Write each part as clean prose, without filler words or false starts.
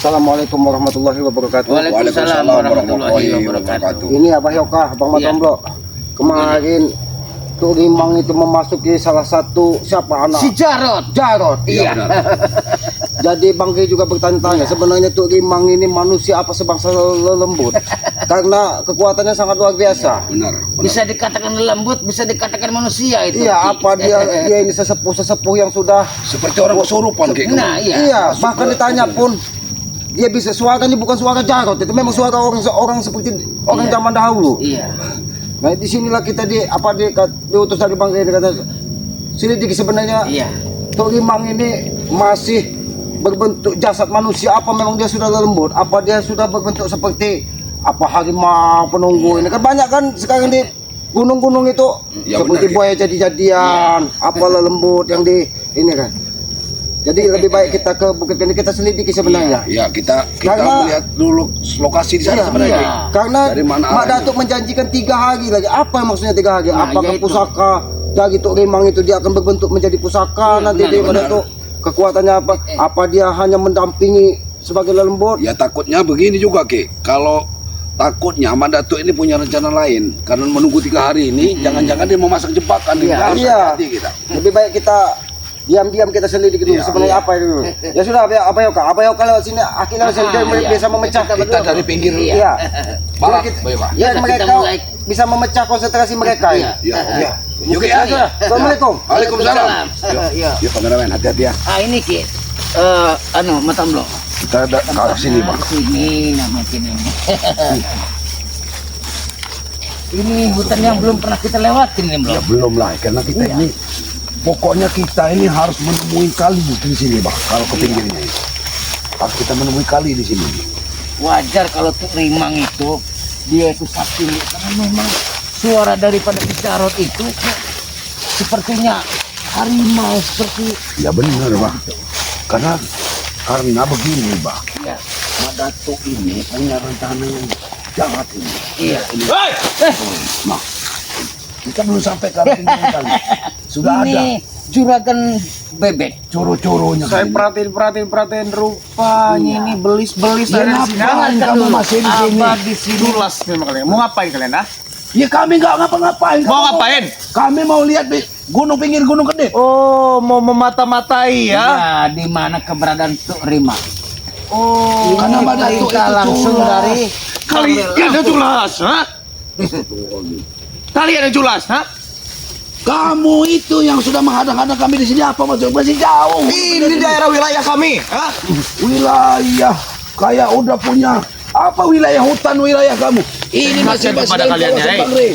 Assalamualaikum warahmatullahi wabarakatuh. Waalaikumsalam warahmatullahi wabarakatuh. Ini Abah Yoka, Bang Matomblo. Kemarin Tuh Rimang itu memasuki salah satu siapa anak? Si Jarot. Iya. Jadi Bang Ki juga bertanya-tanya, sebenarnya Tuh Rimang ini manusia apa sebangsa lembut? Karena kekuatannya sangat luar biasa. Benar. Bisa dikatakan lembut, bisa dikatakan manusia itu. Iya, apa dia ini sesepuh yang sudah Seperti orang kesurupan kayak gitu. Nah, iya, bahkan ditanya pun dia bisa suaranya bukan suara Jarot, itu memang suara orang seperti orang zaman dahulu. Iya. Nah, disinilah kita diutus dari Bang Ki, kata selidiki sebenarnya. Iya. Tuh Rimang ini masih berbentuk jasad manusia, apa memang dia sudah lembut, apa dia sudah berbentuk seperti apa harimau penunggu ini kan banyak kan sekarang di gunung-gunung itu Ya, seperti benar, buaya jadi-jadian, apa lembut yang di ini kan. Jadi lebih baik kita ke Bukit Kendi, kita selidiki sebenarnya. Ya, kita Karena- melihat dulu lokasi di sana Iya, sebenarnya. iya. Karena Dari mana Mak arahnya? Datuk menjanjikan 3 hari lagi. Apa yang maksudnya 3 hari? Nah, Apakah yaitu. pusaka dari Tuk Rimang itu dia akan berbentuk menjadi pusaka nanti benar, dia pada benar. itu kekuatannya apa? Apa dia hanya mendampingi sebagai lembut? Ya takutnya begini juga Ki. Kalau takutnya Ahmad Datuk ini punya rencana lain karena menunggu 3 hari ini, jangan-jangan dia memasang jebakan. Iya, Harus iya. hati-hati kita. Lebih baik kita diam-diam kita selidiki dulu Iya, sebenarnya iya. apa itu. Ya sudah, apa Yoka lewat sini akhirnya iya. bisa memecah. Kita dari pinggir Iya. barat, Kita- Bapak. Ya, Kita mereka mulai. bisa memecah konsentrasi mereka. Iya. Ya, Iya. Yuk, Mungkin ya. saja. Assalamualaikum. Waalaikumsalam. Iya. Ya kameramen, hati-hati ya. Ah ini Ki. Matomblo. Kita ada ke arah sini, Bang. Sini nama sini. Ini hutan yang belum pernah kita lewatin nih, Ya belum. belum lah, karena kita ini pokoknya kita ini harus menemui kali di sini, Bang. Kalau ke pinggirnya ini. Harus kita menemui kali di sini. Wajar kalau Tuh Rimang itu dia itu sakti karena memang suara daripada si Jarot itu kok sepertinya harimau seperti Ya benar, Bang. Karena begini, Bang. ya. Mak Datuk ini punya rencana yang jahat ini. Iya. Nah, kita belum sampai ke arah pinggir kali. Sudah ada Ini juragan bebek. curu-curunya. Saya kali. perhatiin rupanya ini belis-belis Ya, ngapain kamu masih di sini? Apa di sini? Tulas memang kalian. Mau ngapain kalian, ah? Ya kami nggak ngapa-ngapain. Mau Kamu- ngapain? Kami mau lihat pinggir gunung gede. Oh, mau memata-matai ya? Ya, di mana keberadaan Tuh Rimang? Oh, Karena Ini Mak Datuk perintah itu langsung culas. dari kalian yang jelas, ha? Kalian yang jelas, ha? Kamu itu yang sudah menghadang-hadang kami di sini apa maksud masih jauh. Ini daerah wilayah kami, ha? Wilayah kayak udah punya apa wilayah hutan wilayah kamu. Ini masih kepada kalian ya,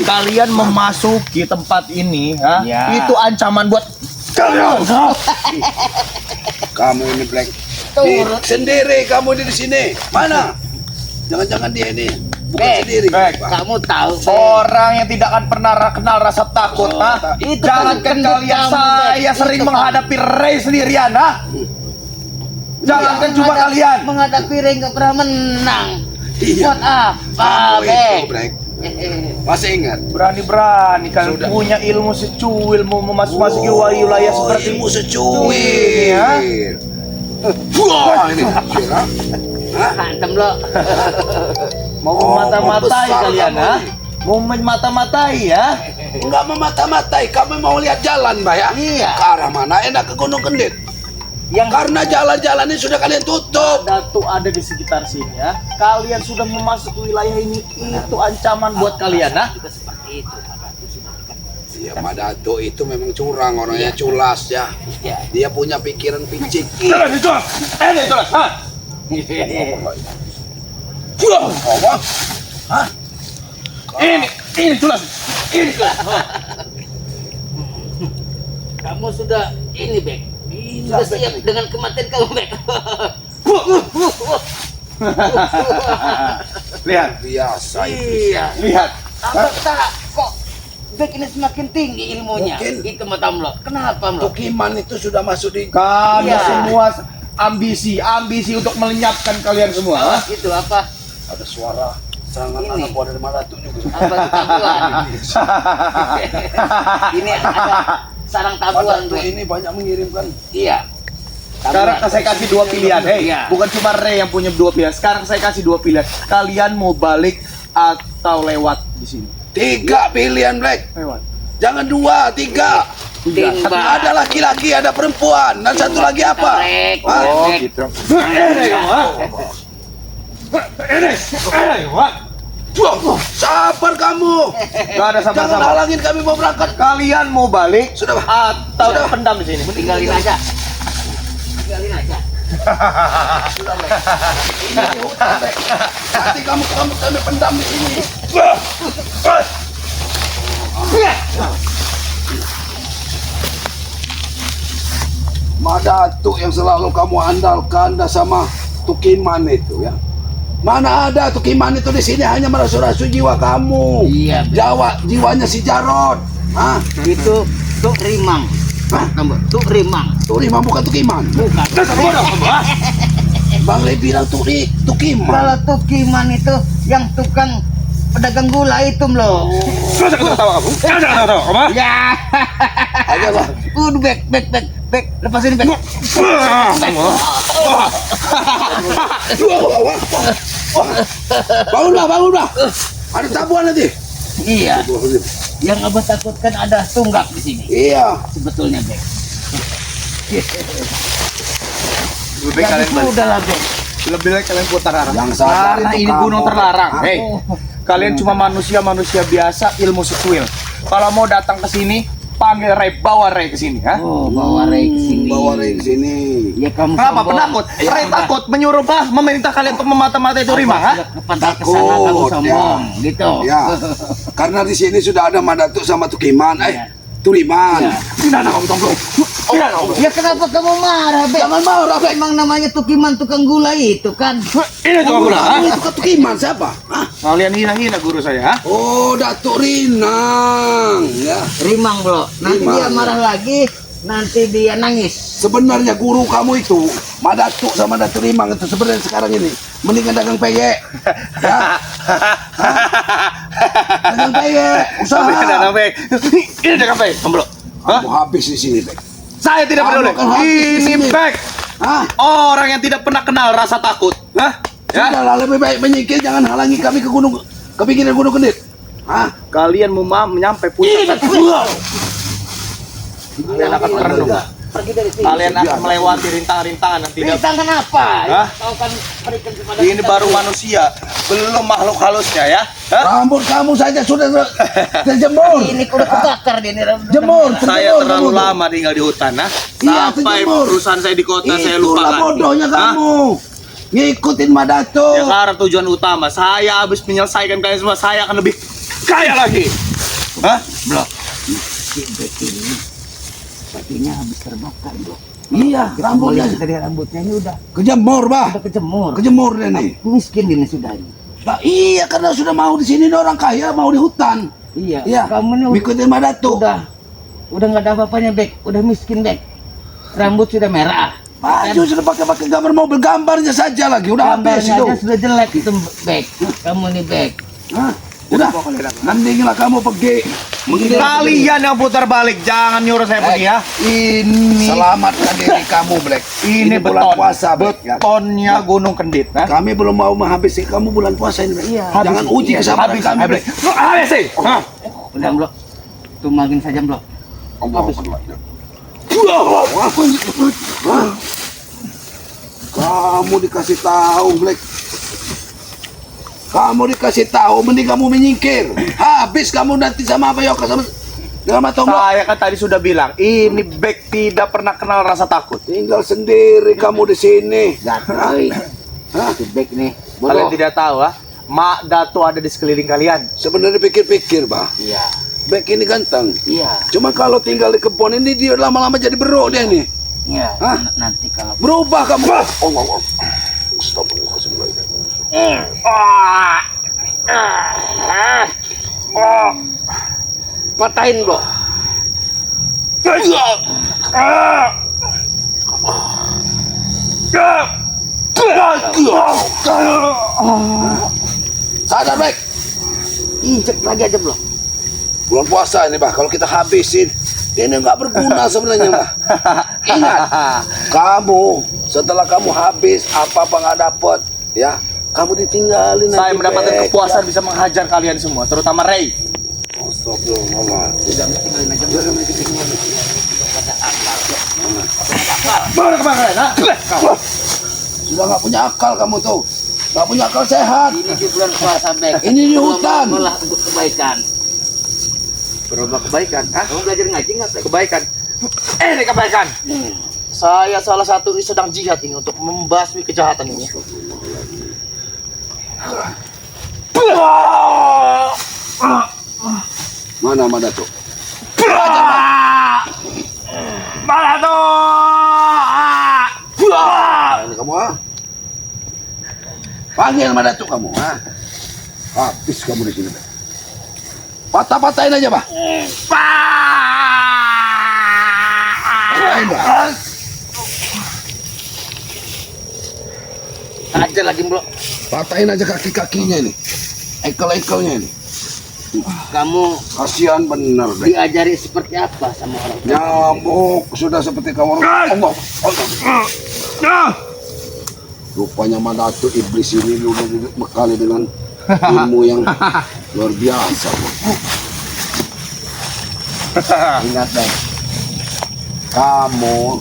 kalian memasuki tempat ini, ha? Ya. Itu ancaman buat Kalian. Kamu ini Black. Sendiri kamu di sini. Mana? Jangan-jangan dia ini bukan Bek, sendiri. Bek. Pak. Kamu tahu orang yang tidak akan pernah kenal rasa takut, ha? Itu Jangan kan kalian kamu, saya Bek. sering Itu menghadapi Ray sendirian, ha? Jangankan cuma kalian. menghadapi Ray nggak pernah menang. Iya. Buat apa, Kamu itu Bek? Black. Masih ingat? Berani-berani kalian Sudah. punya ilmu secuil mau memasuki wilayah seperti ilmu ini, secuil. ha? Wah, ini. Kira? Hah? Hantem lo. Mau Oh, memata-matai besar kalian, kamu ha? ini. Mau memata-matai ya? Enggak memata-matai, kami mau lihat jalan, Mbak ya. Iya. Ke arah mana enak ke Gunung Kendit. Yang Karena jalan-jalan ini sudah kalian tutup. Datuk ada di sekitar sini ya. Kalian sudah memasuki wilayah ini, itu ancaman buat kalian, ha? juga seperti itu. Iya, Madato itu memang curang, orangnya culas ya. Iya. Dia punya pikiran picik. Ini jelas, ha? Apa? Hah? Ini jelas, ini jelas. Kamu sudah ini, Bek. Sudah siap dengan kematian kamu, Bek. Lihat, Biasa itu. Iya. lihat. Apa tak kok Bek ini semakin tinggi ilmunya? Mungkin. Itu Matamlo. Kenapa, Mlo? Tukiman itu sudah masuk di Kami Iya. semua ambisi untuk melenyapkan kalian semua, ha? Itu apa? ada suara serangan Ini. anak buah dari Madato juga. Apa itu tabuan? Ini ada sarang tabuan, Madato Bek. ini banyak mengirimkan Iya. Sekarang saya kasih dua pilihan, Iya. bukan cuma Ray yang punya dua pilihan. Sekarang saya kasih dua pilihan. Kalian mau balik atau lewat di sini? 3 pilihan, Black. Lewat. Jangan 2, 3. Timbang. Ada laki-laki, ada perempuan, dan satu lagi apa? Tarik. Hah? Oh, Black. gitu. Sabar kamu. Gak ada Jangan sabar-sabar. halangin kami mau berangkat. Kalian mau balik Sudah, Pak. atau Sudah. pendam di sini? Tinggalin aja. Tinggalin aja. Nanti kamu kami pendam di sini. Madatuk yang selalu kamu andalkan dah sama Tukiman itu ya. Mana ada Tukiman itu di sini hanya merasu-rasu jiwa kamu. Iya, Jiwanya si Jarod. Hah? Itu Tuk Rimang. Hah? Tuk Rimang. Tukiman bukan Tukiman. Bukan. Bang Le bilang Tukiman. Kalau Tukiman itu yang tukang pedagang gula itu loh. Jangan ketawa kamu. Jangan ketawa kamu. Ya. Aja lah. Udah back. Lepasin back. Bangunlah. Ada tabuhan nanti. Iya. Yang abah takutkan ada tunggak di sini. Iya. Sebetulnya back. Lebih baik kalian balik. Udah lah back. Lebih baik kalian putar arah. Yang sadar Karena itu ini kamu. gunung terlarang. Hah? Hei, kalian cuma manusia biasa, ilmu secuil. Kalau mau datang ke sini, panggil Ray, bawa Ray ke sini, ha? Oh, bawa Ray ke sini. Bawa Ray ke sini. Ya kamu Kenapa sombong. penakut? Ray takut menyuruh memerintah kalian untuk memata-mata itu Rimang, ha? Kepada kesana kamu sombong, gitu. Ya. Karena di sini sudah ada Madatuk sama Tukiman. Iya. Tuliman. Iya. Tidak kamu tombol. Ya kenapa kamu marah, Bek? Jangan marah, Bek. Emang namanya Tukiman tukang gula itu kan. Ini tuh gula, ha? Itu ke Tukiman siapa? Hah? Kalian hina-hina guru saya, ha? Oh, Datuk Rinang. Ya. Rimang, Bro. Nanti Rimang. dia marah lagi, nanti dia nangis. Sebenarnya guru kamu itu Madatuk sama Datuk Rimang itu sebenarnya sekarang ini mendingan dagang peyek. Ya. Hah? Dagang peyek, usaha. Sampai ada baik. Ini ada baik, Bro. Kamu habis di sini, Bek. Saya tidak Kamu peduli. akan habis di Ini sini. back. Hah? Orang yang tidak pernah kenal rasa takut, ha? Ya? Sudahlah, lebih baik menyingkir, jangan halangi kami ke pinggiran Gunung Kendit. Hah? Kalian mau menyampai puncak. Kalian akan merenung. Pergi dari sini. Kalian akan melewati rintangan-rintangan yang tidak. Rintangan apa? Hah? Kau kan berikan kepada Ini kita baru berdua. manusia, belum makhluk halusnya, ya. Hah? Rambut kamu saja sudah terjemur. Ini udah kebakar dia ini. Jemur, Saya terjemur terlalu kamu. lama tinggal di hutan, ha? Iya, Sampai terjemur. perusahaan saya di kota saya Itulah lupakan. bodohnya Hah? kamu. Ngikutin Madatuk. Ya karena tujuan utama, saya habis menyelesaikan kalian semua, saya akan lebih kaya lagi. Hah? Blok. Si Bek ini sepertinya habis terbakar, Bro. Iya, rambutnya Rambutnya dari rambutnya ini udah kejemur, bah. kejemur. Kejemur dia nih. Miskin ini sudah ini. Bah, iya, karena sudah mau di sini orang kaya, mau di hutan. Iya. Iya. Kamu ini Ngikutin Madatuk. udah nggak ada apa-apanya, Bek. Udah miskin, Bek. Rambut sudah merah. Baju sudah pakai gambar mobil, gambarnya saja lagi. Udah habis Gambarnya itu. aja sudah jelek itu, Bek. Kamu nih, Bek. Hah? Udah. Mendinglah kamu pergi. Kalian yang putar balik, jangan nyuruh saya pergi, ya. Ini Selamatkan diri kamu, Black. ini bulan beton, puasa, Black. Ya. betonnya Gunung Kendit, ha? Kami belum mau menghabisi kamu bulan puasa ini, Black. Iya. Jangan uji kesabaran Habis, kami, habis. Black. Lu habis sih. Hah? Udah, Blok. Tumbangin saja, Blok. Hah? Kamu dikasih tahu, Black. Kamu dikasih tahu, mending kamu menyingkir. Habis kamu nanti sama apa Yoka sama dengan Tombak. Saya kan tadi sudah bilang, ini Bek tidak pernah kenal rasa takut. Tinggal sendiri kamu di sini. Hah? Si Bek nih. Kalian tidak tahu, ha? Mak Dato ada di sekeliling kalian. Sebenarnya pikir-pikir, Bah. Iya. Bek ini ganteng. Iya. Cuma kalau tinggal di kebun ini dia lama-lama jadi beruk dia nih. Iya. Hah? Nanti kalau Berubah kamu. Allah. Astagfirullahaladzim. patahin, Blok. Sadar, Bek. Injek lagi aja, Blok. Bulan puasa ini, Bah. Kalau kita habisin, Ini nggak berguna sebenarnya. Mbak. Ingat, kamu setelah kamu habis apa-apa nggak dapat, ya kamu ditinggalin. Saya nanti, mendapatkan Bek. kepuasan bisa menghajar kalian semua, terutama Ray. Astagfirullah. Mana kemana kalian? Ha? Sudah nggak punya akal kamu tuh, nggak punya akal sehat. Ini di bulan puasa, Bek. Ini di hutan. Malah untuk kebaikan. Berubah kebaikan, ha? Kamu belajar ngaji nggak, Bek? Kebaikan. Ini kebaikan. Saya salah satu sedang jihad ini untuk membasmi kejahatan ini. Mana Madato? Mana tuh? Ini kamu ah? Panggil Madato kamu ah? Habis kamu di sini. Bek. Patah-patahin aja, Bah. Patahin, Bah. Ajar lagi, Bro. Patahin aja kaki-kakinya ini. Ekel-ekelnya ini. Kamu Kasihan bener deh. diajari seperti apa sama orang tua? Nyamuk sudah seperti kamu. Allah. Rupanya Madato iblis ini udah bekali dengan ilmu yang luar biasa. Ingat deh, kamu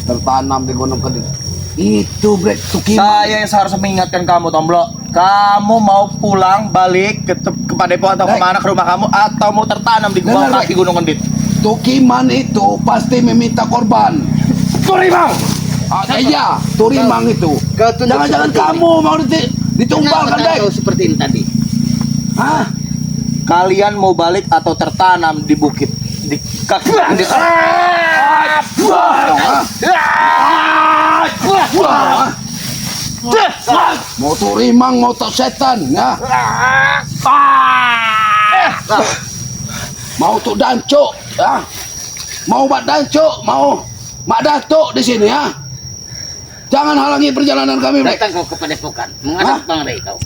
tertanam di Gunung Kediri. Itu Brek Tukiman. Saya yang seharusnya mengingatkan kamu, Tomblo. Kamu mau pulang balik ke Padepokan atau kemana ke rumah kamu, atau mau tertanam di bawah Benar, kaki Gunung Kendit? Tukiman itu pasti meminta korban. Turimang! Iya, Turimang itu. Kau tunjuk Jangan-jangan seperti kamu mau ditumbalkan Kenapa Brek. kau seperti ini tadi? Hah? Kalian mau balik atau tertanam di bukit di kaki Gunung Kendit? Mau Turimang, mau tok setan, ya. Mau tuk danco, ya. Mau mak danco, mau mak datuk di sini, ya. Jangan halangi perjalanan kami, Brek. Datang kau ke Padepokan. Menghadap Bang Ray kau.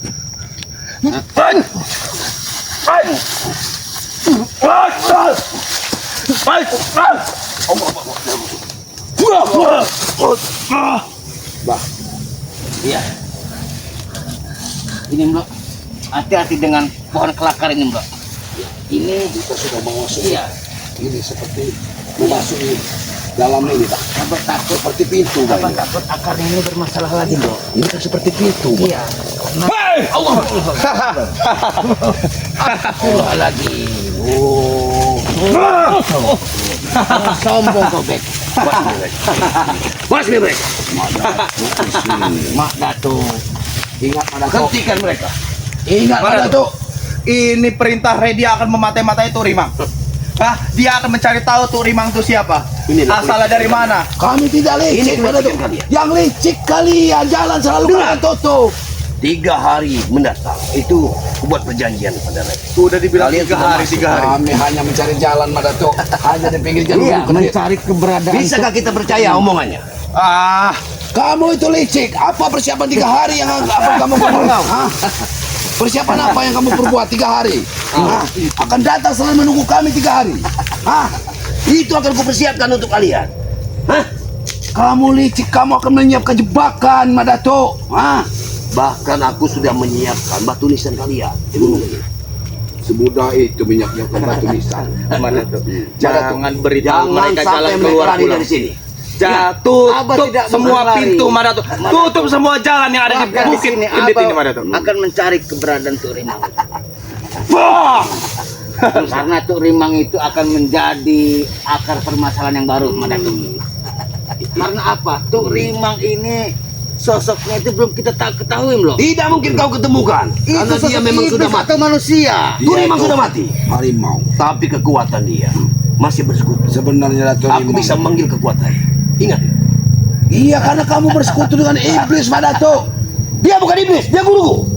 Bah, Iya. Ini, Bro. Hati-hati dengan pohon kelakar ini, Bro. Ini kita sudah masuk. iya. Ini seperti memasuki dalam ini, Pak. Abang takut Seperti pintu, Pak. Abang takut akarnya ini bermasalah lagi, Bro. Ini kan seperti pintu. Pak. Iya. Allah lagi. Oh. Sombong kau, Bek. Bos nih, Bek. Mak Dato. Ingat pada kau. Hentikan mereka. Ingat Mana pada tuh. Ini perintah Ray, dia akan mematai-matai Turimang. Hah? Dia akan mencari tahu Turimang itu siapa. Inilah Asalnya dari mana. Kami tidak licik pada tuh. Yang licik kalian jalan selalu kalian tutup. 3 hari mendatang itu buat perjanjian pada mereka. Sudah dibilang Kalian 3 sudah hari, masuk. 3 hari. Kami hanya mencari jalan Madato. Hanya di pinggir jalan. Iya, Gunung Kendit. mencari keberadaan. Bisakah kita percaya omongannya? Ah, Kamu itu licik. Apa persiapan 3 hari yang apa kamu perbuat? Hah? Persiapan apa yang kamu perbuat 3 hari? Hah? Akan datang selalu menunggu kami 3 hari. Hah? Itu akan kupersiapkan untuk kalian. Hah? Kamu licik, kamu akan menyiapkan jebakan Madato. Hah? Bahkan aku sudah menyiapkan batu nisan kalian di gunung ini. Semudah itu menyiapkan batu nisan. mana tuh? Jangan beritahu Jangan mereka jalan sampai keluar mereka lari pulang. dari sini. Tutup Abah tidak semua berlari. pintu Madato. Tutup semua jalan yang ada di Bahkan di bukit sini Kendit ini Abah Madato. akan mencari keberadaan Tuk Rimang. Wah! Karena Tuk Rimang itu akan menjadi akar permasalahan yang baru Madato. Karena apa? Tuk Rimang ini sosoknya itu belum kita ketahui belum. Tidak mungkin kau ketemukan. Karena Itu dia sosok memang iblis sudah mati. atau manusia. Turimang sudah mati. Harimau. Tapi kekuatan dia masih bersekutu. Sebenarnya Turimang. Aku bisa memanggil kekuatan. Ingat. Iya, karena kamu bersekutu dengan iblis Madato. Dia bukan iblis, dia guruku.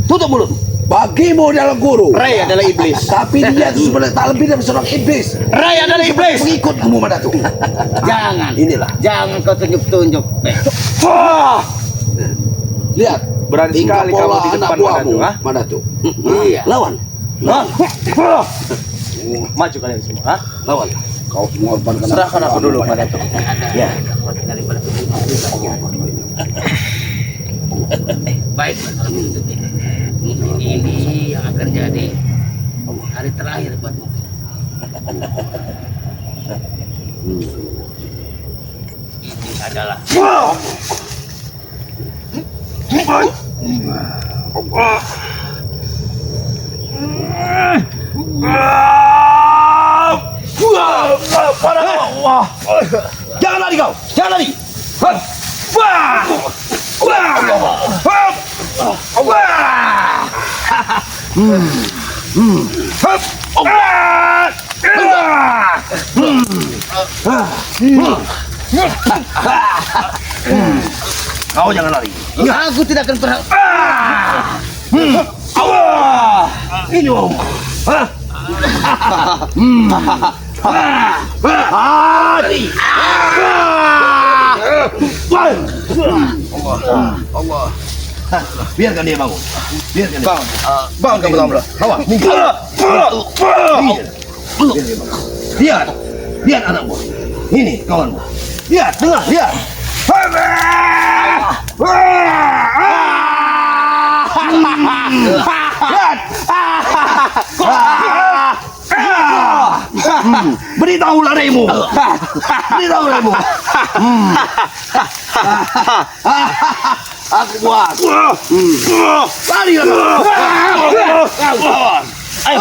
Tutup mulut. Bagimu adalah guru. Ray adalah iblis. Tapi dia itu sebenarnya tak lebih dari seorang iblis. Ray adalah iblis. Pengikut kamu Madato. Jangan. Inilah. Jangan kau tunjuk-tunjuk. Wah! Lihat. Berani Tinggal sekali kamu pola di anak depan buahmu Madato, ha? Madato. Iya. Lawan. Hah? Maju kalian semua, ha? Lawan. Kau mengorbankan Serahkan aku dulu, Pak Datuk. Ya. Kekuatan daripada baik, kalau begitu. Mungkin ini yang akan jadi hari terakhir buatmu. Ini adalah Jangan lari kau, jangan lari. Kau jangan lari. aku tidak akan pernah. Ini om. Biarkan dia bangun. Biarkan dia. Bangun kamu Tomblo. Hawa, minggir. Lihat, lihat anakmu. Ini kawanmu. Lihat, dengar, lihat. Lihat. Beritahu larimu. Beritahu larimu. Aku buat. Lari lah. Ayo.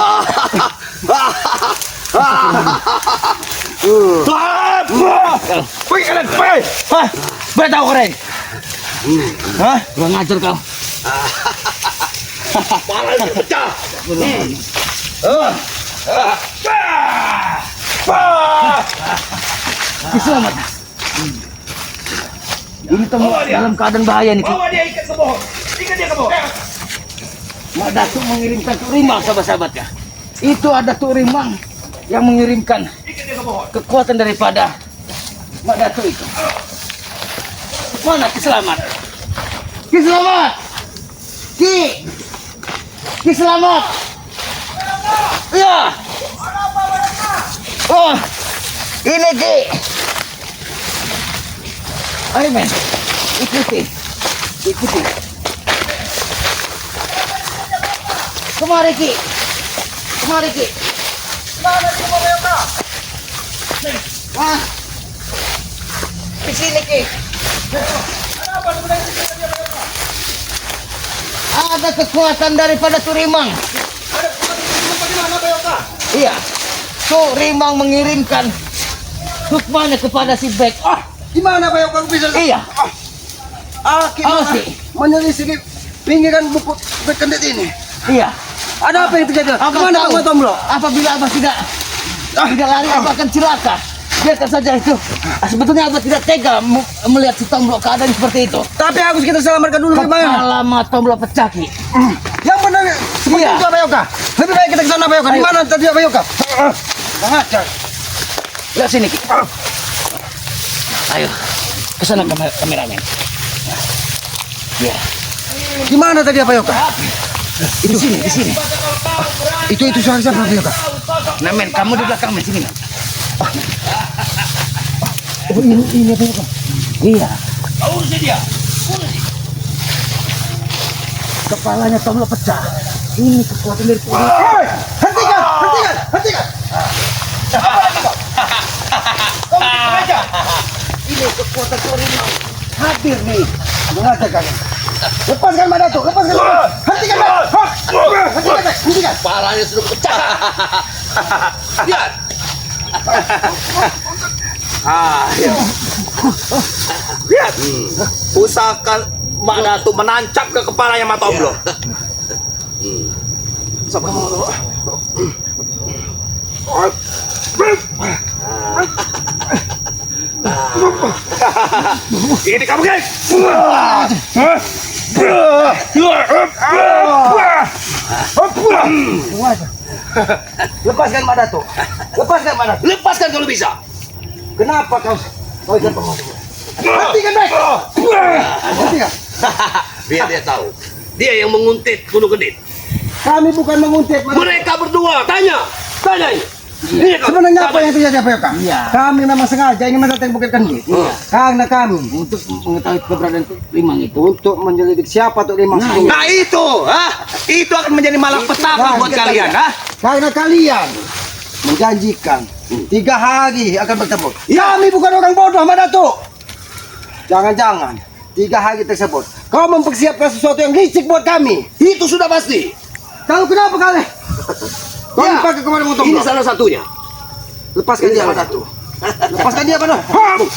Pergi kalian, pergi. Beritahu kalian. Kurang ngajar kau. Kepala pecah. Selamat. Ini temu dalam keadaan bahaya nih. Bawa dia ikat ke pohon. Ikat dia ke pohon. Mak Datuk mengirimkan Tuk Rimang sahabat-sahabatnya. Itu ada Tuk Rimang yang mengirimkan Ikat dia ke pohon. kekuatan daripada Mak Datuk itu. Mana Ki Selamat? Ki Selamat! Ki Selamat! Iya! Oh! Ini Ki! Ayo men, ikuti. Kemari Ki. Wah. Di sini Ki. Ada kekuatan daripada Turimang. Iya. Turimang mengirimkan hukmannya kepada si Bek. Gimana Pak Yoka bisa? Iya. Gimana? Sih. Menyelisih pinggiran buku berkendit ini. Iya. Ada apa yang terjadi? Abang Kemana tahu. Pak Tomblo? Apabila Abang tidak lari, Abang akan celaka. Biarkan saja itu. Sebetulnya Abang tidak tega melihat si Tomblo keadaan seperti itu. Tapi harus kita selamatkan dulu gimana? Kepala Mak Tomblo pecah Ki. Yang benar seperti Iya. itu Pak Yoka. Lebih baik kita ke sana Pak Yoka. Di Ayo. mana tadi Pak Yoka? Mengajar. Lihat sini Ki. Ayo. Ke sana kameramen. Ya. Di mana tadi Pak Yoka? Di sini. Itu suara siapa Pak Yoka? Nah men, kamu di belakang men sini men. Oh ini Pak Yoka. Iya. Urusin dia. Kepalanya Tomblo pecah. Ini kekuatan dari Tuhan. Hei, hentikan. Ini kekuatan Tuhan hadir nih. Mengajar kalian. Lepaskan Pak Datuk, lepaskan. Hentikan Pak. Hentikan. Kepalanya sudah pecah. Lihat. Lihat. Usahakan Mak Datuk menancap ke kepalanya Mak Tomblo. Ini kamu geng. Lepaskan Pak Datuk. Lepaskan kalau bisa. Kenapa kau ikat pengawal? Hentikan Pak. Hentikan. Biar dia tahu. Dia yang menguntit Gunung Kendit. Kami bukan menguntit. Mereka berdua, tanya ini. Sebenarnya apa yang terjadi Pak Yoka? Iya. Kami memang sengaja ingin mendatangi Bukit Kendit. Karena kami Untuk mengetahui keberadaan Tuk Rimang itu. untuk menyelidik siapa Tuk Rimang sesungguhnya. Nah itu, itu akan menjadi malapetaka buat kalian, Karena kalian menjanjikan 3 hari akan bertemu. Kami bukan orang bodoh, Ahmad Datuk. Jangan-jangan 3 hari tersebut kau mempersiapkan sesuatu yang licik buat kami. Itu sudah pasti. Kalau kenapa kalian? Kau Ya, dipakai kemana motor? Ini salah satunya. Lepaskan dia, Ahmad Datuk. Lepaskan dia, Ahmad Datuk.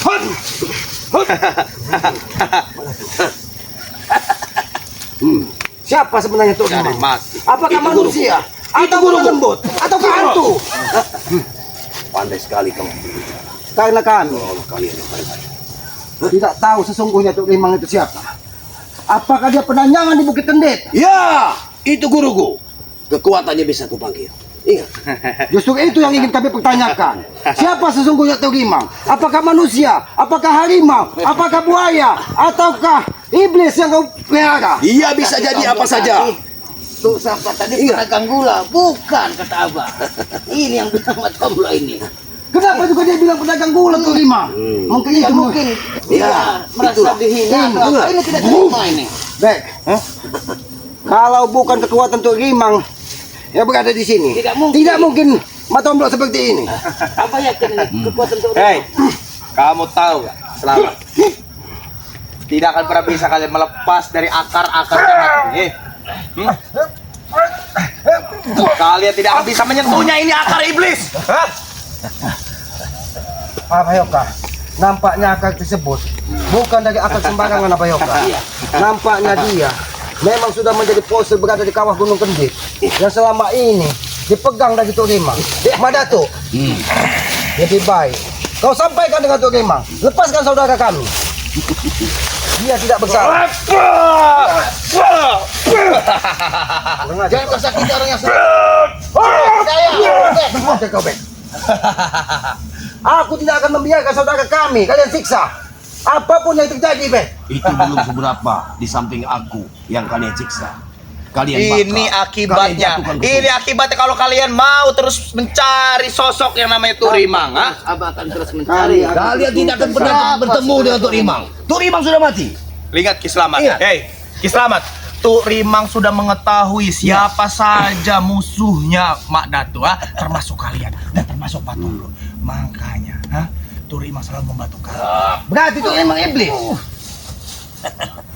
Siapa sebenarnya Tuk Rimang? Apakah Itu guru. manusia? Itu Atau guru. lembut? Atau hantu? Pandai sekali kamu. Karena kami Kalian yang baik. tidak tahu sesungguhnya Tuk Rimang itu siapa. Apakah dia penanyangan di Bukit Kendit? Ya, itu guruku. Kekuatannya bisa kupanggil. Ingat. Justru itu yang ingin kami pertanyakan. Siapa sesungguhnya Tuk Rimang? Apakah manusia? Apakah harimau? Apakah buaya? Ataukah iblis yang kau pelihara? Dia bisa jadi apa saja. Tuh siapa tadi pedagang gula? Bukan, kata Abah. Ini yang bilang Matomblo ini. Kenapa juga dia bilang pedagang gula Tuk Rimang? Mungkin Ya itu mungkin dia merasa itulah. dihina. atau Itulah. apa. Ini tidak terima ini. Baik. Kalau bukan kekuatan Tuk Rimang yang berada di sini, Tidak mungkin. tidak mungkin Matomblo seperti ini. Apa yakin ini kekuatan Tuk Hei, Rimang? kamu tahu gak? Selamat. Tidak akan pernah bisa kalian melepas dari akar-akar jahat ini. Kalian tidak akan bisa menyentuhnya, ini akar iblis. Pak Yoka, nampaknya akar tersebut bukan dari akar sembarangan Pak Yoka. Nampaknya dia memang sudah menjadi pose berada di kawah Gunung Kendit yang selama ini dipegang dari Tuk Rimang. Ahmad Datuk, lebih baik kau sampaikan dengan Tuk Rimang, lepaskan saudara kami. Dia tidak bersalah. Jangan kau sakiti orang yang Saya kau baik. Aku tidak akan membiarkan saudara kami kalian siksa. Apapun yang terjadi, Bek. Itu belum seberapa di samping aku yang kalian siksa. Kalian Ini kalian akibatnya. jatuhkan ke Ini akibatnya kalau kalian mau terus mencari sosok yang namanya Tuk Rimang, Abah akan terus mencari. Kalian tidak akan pernah bertemu dengan Tuk Rimang. Tuk Rimang sudah mati. Lihat Ki Slamet. Iya. Hei, Ki Slamet. Tuk Rimang sudah mengetahui siapa saja musuhnya Mak Datu, termasuk kalian dan termasuk Matomblo. Makanya, Tuk Rimang selalu membantu kalian. Berarti Tuk Rimang iblis.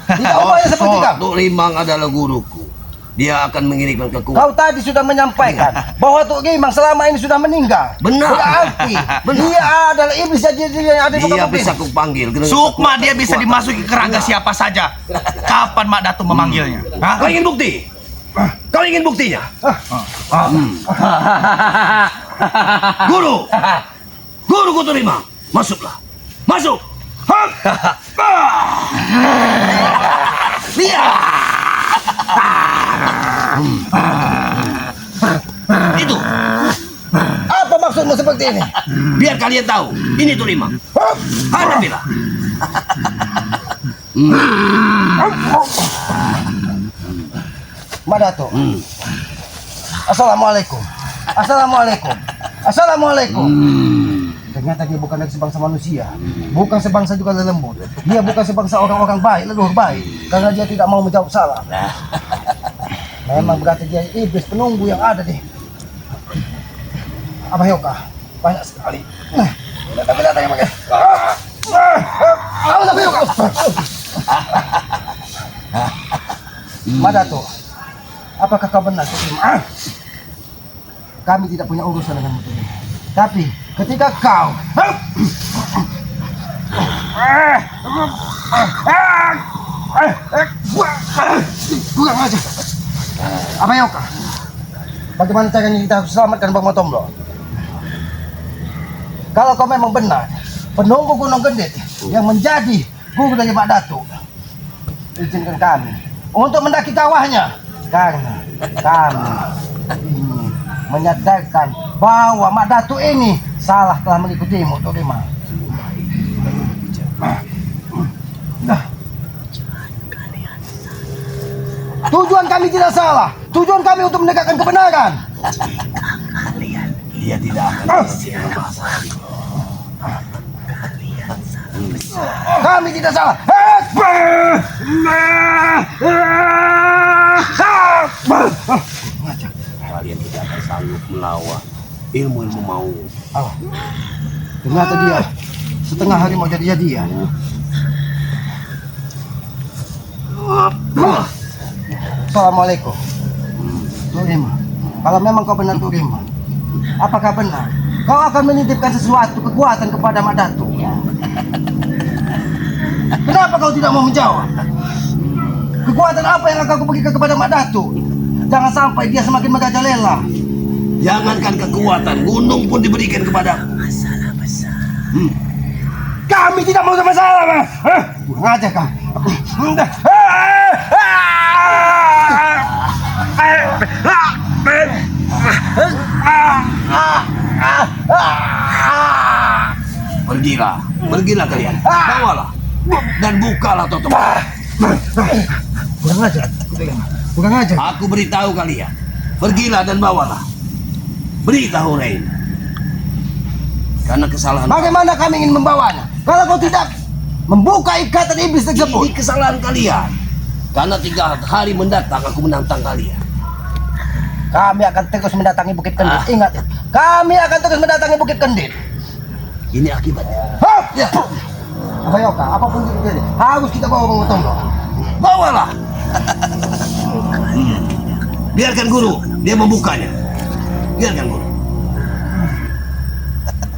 Tidak upaya seperti kamu. Tuk Rimang adalah guruku. Dia akan mengirimkan kekuatan. Kau tadi sudah menyampaikan bahwa Tuk Rimang selama ini sudah meninggal. Benar. Berarti dia adalah iblis yang ada di Dia muka bisa bumi. kupanggil. Sukma dia bisa dimasuki ke raga siapa saja. Kapan Mak Datu memanggilnya? Kau ingin bukti? Kau ingin buktinya? Guru! Guru Tuk Rimang, masuklah. Masuk! Itu, Apa maksudmu seperti ini? biar kalian tahu. Ini Tuk Rimang. Hadapilah. Madato. Assalamualaikum. Assalamualaikum. Assalamualaikum. Ternyata dia bukan lagi sebangsa manusia, bukan sebangsa juga lelembut. Dia bukan sebangsa orang-orang baik, leluhur baik, karena dia tidak mau menjawab salam. Memang berarti dia iblis penunggu yang ada di Abah Yoka. Banyak sekali. Datang yang pakai. Abah Yoka. Madato, apakah kau benar? Kami tidak punya urusan dengan itu. Tapi ketika kau kurang aja. Apa Yoka? Bagaimana caranya kita harus selamatkan Bang Matomblo? Kalau kau memang benar penunggu Gunung Kendit yang menjadi guru dari Mak Datu, izinkan kami untuk mendaki kawahnya, karena kami ingin menyadarkan bahwa Mak Datu ini salah telah mengikutimu, Tuk Rimang. Tujuan kami tidak salah. Tujuan kami untuk menegakkan kebenaran. Kalian Dia tidak akan bisa masalah. Kami tidak salah. Kalian tidak akan sanggup melawan ilmu-ilmu mau. Oh, ternyata dia setengah hari mau jadi-jadian. Assalamualaikum. Turima, kalau memang kau benar Turima, apakah benar kau akan menitipkan sesuatu kekuatan kepada Mak Datu? Kenapa kau tidak mau menjawab? Kekuatan apa yang akan kau berikan kepada Mak Datu? Jangan sampai dia semakin merajalela. Jangankan kekuatan, gunung pun diberikan kepadaku. Masalah besar. Kami tidak mau masalah, Mas. Kurang aja kau. Pergilah kalian. Bawalah dan bukalah tutup. Kurang aja. Kurang aja. Aku beritahu kalian, pergilah dan bawalah. Beritahu Rain. Karena kesalahan. Bagaimana kami ingin membawanya kalau kau tidak membuka ikatan iblis Ini tersebut? kesalahan kalian. Karena 3 hari mendatang aku menantang kalian. Kami akan terus mendatangi Bukit Kendit. Ingat, kami akan terus mendatangi Bukit Kendit. Ini akibatnya. Hah? Ya. Apa Yoka? Apapun itu jadi, harus kita bawa mengutung. Bawalah. Biarkan guru, dia membukanya. Biarkan guru.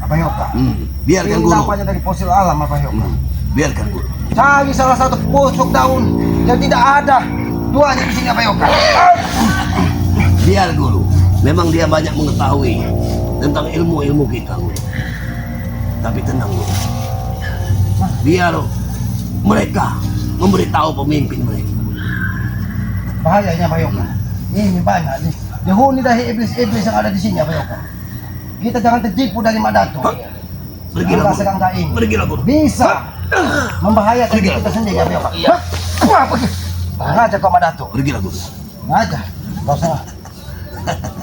Apa Yoka? Biarkan Ini guru. nampaknya dari fosil alam apa Yoka? Biarkan guru. Cari salah satu pucuk daun yang tidak ada duanya di sini apa Yoka? Biar guru. Memang dia banyak mengetahui tentang ilmu-ilmu kita, guru. Tapi tenang, guru. Biar mereka memberitahu pemimpin mereka. Bahayanya apa Yoka? Ini banyak nih. Dihuni dari iblis-iblis yang ada di sini apa Yoka? Kita jangan tertipu dari Mak Datu. Pergilah, Kita guru. sedang tak ingin. Pergilah, guru. Bisa membahayakan Pergi. diri kita sendiri apa Yoka? Wah, pergi. Ngajak kau Mak Datu. Pergilah, guru. Ngajak. Kau salah.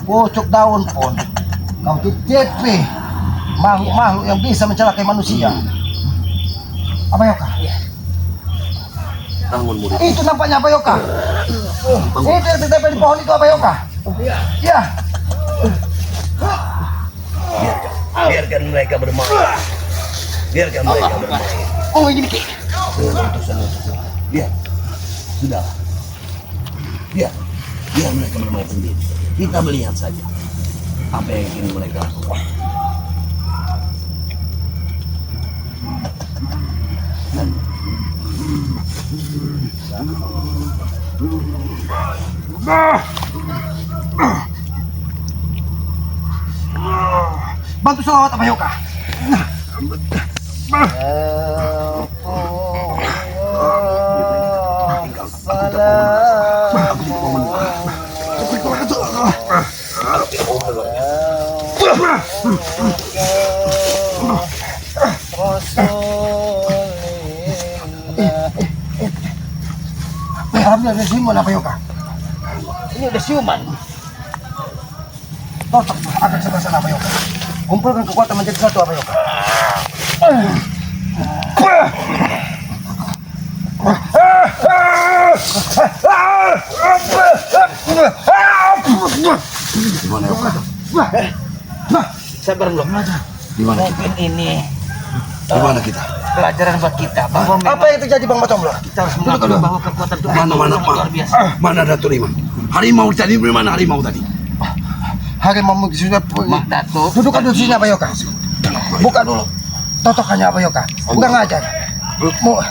Pucuk daun pun kau titipi makhluk-makhluk yang bisa mencelakai manusia. Apa Yoka? Bangun, murid. Itu nampaknya apa Yoka? Itu yang tertempel di pohon itu apa Yoka? Ya. Biarkan mereka bermain. Biarkan mereka bermain. Oh ini Ki. Dengan utusan-utusan. Biar. Sudah. Biar. Biar mereka bermain sendiri. Kita melihat saja apa yang ingin mereka lakukan. Bantu selawat apa Yoka? Alhamdulillah ada siuman apa Yoka? Ini udah siuman. Totok akan sebelah sana apa Yoka? Kumpulkan kekuatan menjadi satu apa Yoka? Gimana, Yoka? Sabar belum. Gimana? Mungkin ini Gimana kita? pelajaran buat kita bahwa memang Apa yang terjadi Bang Matomlo? kita harus mengakui bahwa kekuatan Tuhan Mana luar biasa. Mana Datuk Rimang? Harimau tadi dari mana harimau tadi? Harimau sudah Mak Datuk, duduk dulu sini apa Yoka? Buka dulu. Totokannya apa Yoka? Bukan ngajar. Mau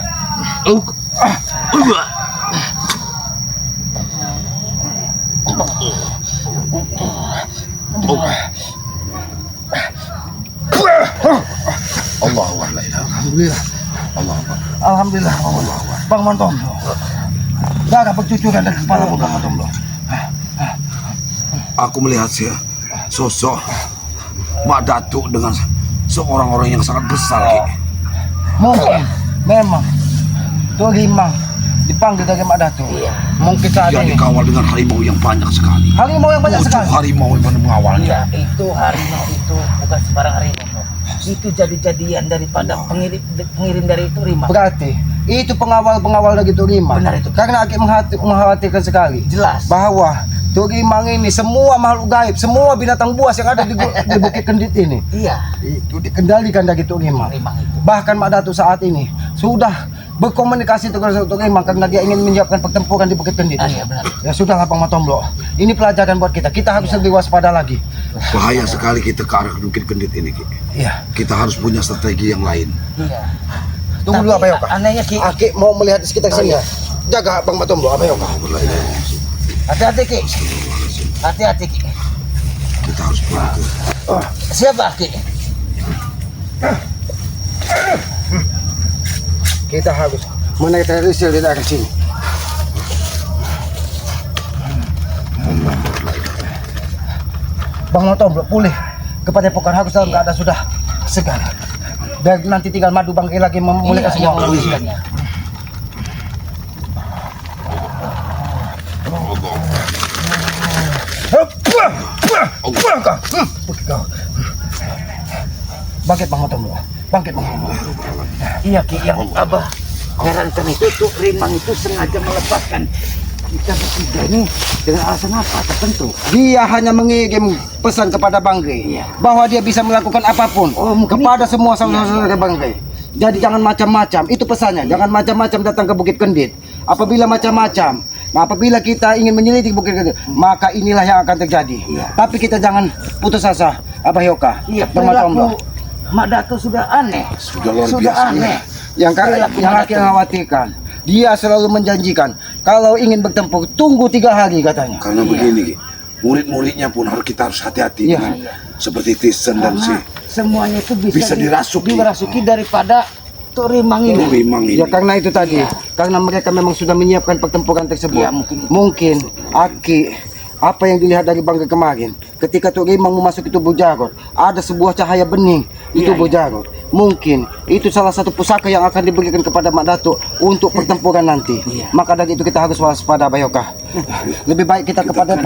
Alhamdulillah. Alhamdulillah. Bang Matomlo. Darah bercucuran dari kepala Bang Matomlo. Aku melihat sosok Mak Datuk dengan seorang orang yang sangat besar, Ki. Mungkin memang Turimang dipanggil dari Mak Datuk. Iya. Mungkin saat Dia ini dikawal dengan harimau yang banyak sekali. harimau yang banyak 7 sekali. harimau yang mengawalnya. Ya, itu harimau itu bukan sembarang harimau, Bro. Itu jadi-jadian daripada pengirim dari itu Rimang. Berarti itu pengawal dari Turimang. Benar itu. Karena Aki mengkhawatirkan sekali Jelas. bahwa Turimang ini semua makhluk gaib, semua binatang buas yang ada di Bukit Kendit ini Iya, itu dikendalikan dari Turimang. Rimang itu. Bahkan Mak Datuk saat ini sudah berkomunikasi dengan Turimang karena dia ingin menyiapkan pertempuran di Bukit Kendit. Ah, iya benar. Ya sudahlah Bang Matomblo. Ini pelajaran buat kita. Kita harus lebih waspada lagi. Bahaya sekali kita ke arah Bukit Kendit ini, Ki. Iya. Kita harus punya strategi yang lain. Iya. Tunggu dulu Abayoka. Anehnya Ki. Aki mau melihat di sekitar sini ya. Jaga Bang Matomblo Abayoka. Hati-hati Ki. Hati-hati Ki. Kita harus pulang ke Siapa Ki? Kita harus menetralisir di daerah sini. Bang Matomblo pulih kepada Padepokan harus dalam keadaan sudah segar. Biar nanti tinggal Madu Bangkai lagi memulihkan Iya, semua. memulihkannya. Bangkit Bang Matomblo. Bangkit Bang. Iya Ki, yang Abah herankan itu tuh Rimang itu sengaja melepaskan kita bertiga ini dengan alasan apa tertentu? Dia hanya mengirim pesan kepada Bangkai bahwa dia bisa melakukan apapun kepada semua saudara-saudara Bangkai. Jadi jangan macam-macam, itu pesannya. Jangan macam-macam datang ke Bukit Kendit. Apabila macam-macam, apabila kita ingin menyelidik Bukit Kendit, maka inilah yang akan terjadi. Tapi kita jangan putus asa, Abah Yoka. Iya, Bang Matomblo. Mak Dato sudah aneh. Sudah luar Sudah biasa. aneh. Yang Aki khawatirkan, dia selalu menjanjikan kalau ingin bertempur tunggu 3 hari katanya. Karena begini, Ki. Murid-muridnya pun kita harus hati-hati. Iya. Ki. Seperti Tisen dan si Karena semuanya itu Bisa dirasuki. dirasuki daripada Tuk Rimang ini. Rimang ini. Ya karena itu tadi, karena mereka memang sudah menyiapkan pertempuran tersebut. Ya, mungkin Aki apa yang dilihat dari Bangkai kemarin, ketika Tuk Rimang memasuki tubuh Jarot, ada sebuah cahaya bening di tubuh Jarot. Mungkin itu salah satu pusaka yang akan diberikan kepada Mak Datuk untuk pertempuran nanti. Maka dari itu kita harus waspada, Bayoka. Lebih baik kita kepada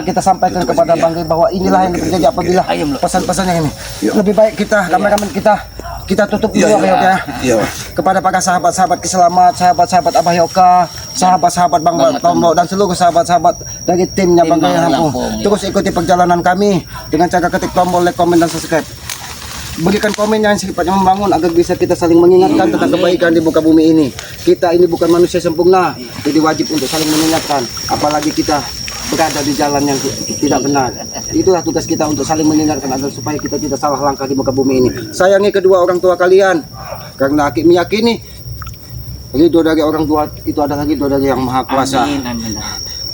kita sampaikan kepada Bangkai bahwa inilah yang terjadi apabila pesan-pesannya ini. Lebih baik kita kameramen kita tutup dulu, Bayoka. Iya. Kepada para sahabat-sahabat keselamat, sahabat-sahabat Abah Yoka, sahabat-sahabat Bang Matomblo dan seluruh sahabat-sahabat dari timnya Bang Gaya Lampung. Terus ikuti perjalanan kami dengan cara ketik tombol like, komen dan subscribe. Berikan komen yang sifatnya membangun agar bisa kita saling mengingatkan tentang kebaikan di muka bumi ini. Kita ini bukan manusia sempurna, jadi wajib untuk saling mengingatkan. Apalagi kita berada di jalan yang tidak benar. Itulah tugas kita untuk saling mengingatkan agar supaya kita tidak salah langkah di muka bumi ini. Sayangi kedua orang tua kalian, karena Aki meyakini ridho dari orang tua itu adalah ridho dari Yang Maha Kuasa. Amin.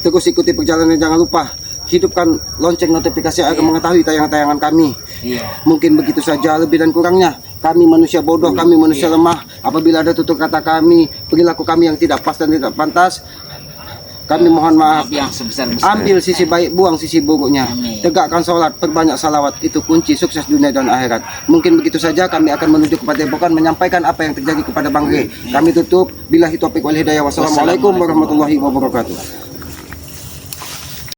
Terus ikuti perjalanan, jangan lupa hidupkan lonceng notifikasi agar mengetahui tayangan-tayangan kami. Iya. Mungkin begitu saja, lebih dan kurangnya kami manusia bodoh, kami manusia lemah. Apabila ada tutur kata kami, perilaku kami yang tidak pas dan tidak pantas, kami mohon maaf. Yang sebesar-besar. Ambil sisi baik, buang sisi buruknya. Amin. Tegakkan sholat, perbanyak salawat, itu kunci sukses dunia dan akhirat. Mungkin begitu saja, kami akan menuju ke Padepokan menyampaikan apa yang terjadi kepada Bang Re. Kami tutup, billahi taufiq wal hidayah. Wassalamualaikum warahmatullahi wabarakatuh.